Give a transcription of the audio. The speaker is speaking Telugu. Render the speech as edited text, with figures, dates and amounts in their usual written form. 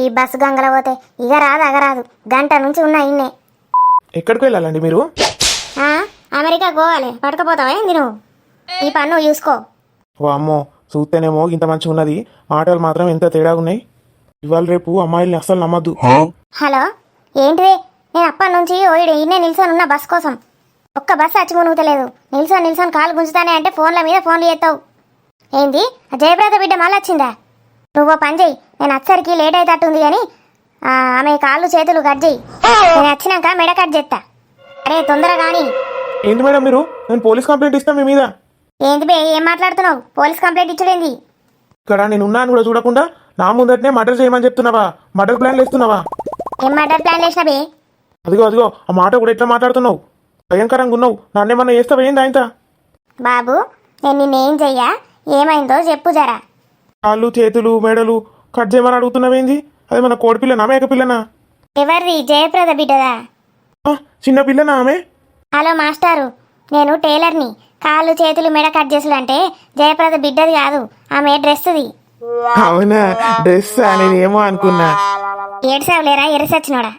ఈ బస్సు గంగల పోతే ఇక రాదు అగరాదు, గంట నుంచి ఉన్నా ఇన్నే. ఎక్కడికి వెళ్ళాలండి మీరు? అమెరికా పోవాలి, పట్టుకపోతావా ఏంది నువ్వు? ఈ పన్ను చూసుకో. అమ్మో, చూస్తేనేమో ఇంత మంచిగా ఉన్నది, మాటలు మాత్రం ఎంత తేడా ఉన్నాయి. ఇవాళ రేపు అమ్మాయిల్ని అస్సలు నమ్మద్దు. హలో, ఏంటిది? నేను అప్పటి నుంచి ఓయిడు ఇన్నే నిల్చొని ఉన్న బస్ కోసం. ఒక్క బస్సు వచ్చి మునుగుతలేదు. నిల్చొని కాలు గుంజుతానే అంటే ఫోన్ల మీద ఫోన్లు చేస్తావు ఏంది? జయప్రద బిడ్డ మళ్ళీ వచ్చిందా? నువ్వు పని చెయ్యి, నేను వచ్చరికి లేట్ అవుతట్టుంది కానీ ఆమె కాళ్ళు చేతులు కట్ చెయ్యి. నేను వచ్చినాక మెడ కట్ చేస్తా. అరే తొందరగా కానీ. ఏంటి మేడం మీరు? నేను పోలీస్ కంప్లైంట్ ఇస్తాను మీ మీద. ఏంది బే, ఏం మాట్లాడుతున్నావు? పోలీస్ కంప్లైంట్ ఇచ్చడేంది? ఇక్కడ నేను ఉన్నాను కూడా చూడకుండా నా ముందటనే మర్డర్ చేయమని చెప్తున్నావా? మర్డర్ ప్లాన్ వేస్తున్నావా? ఏం మర్డర్ ప్లాన్ వేసినా బే? అదిగో ఆ మాట కూడా ఎట్లా మాట్లాడుతున్నావు? భయంకరంగా ఉన్నావు. నన్నేమన్నా చేస్తావా ఏంది ఆయనతో? బాబు, నేను నిన్నేం చెయ్యా? ఏమైందో చెప్పు జరా. కాళ్ళు చేతులు మెడలు కట్ చేయమని అడుగుతున్నావేంది? అదే మన కోడి పిల్లనా మేక పిల్లనా? ఎవరిది? జయప్రద బిడ్డదా? చిన్న పిల్లనా ఆమె? హలో మాస్టారు, నేను టైలర్ని. కాళ్ళు చేతులు మెడ కట్ చేసుడు అంటే జయప్రద బిడ్డది కాదు, ఆమె డ్రెస్ది. అవునా? డ్రెస్ నేను ఏమో అనుకున్నా. ఏడ్సావులేరా ఎరిసొచ్చినోడా?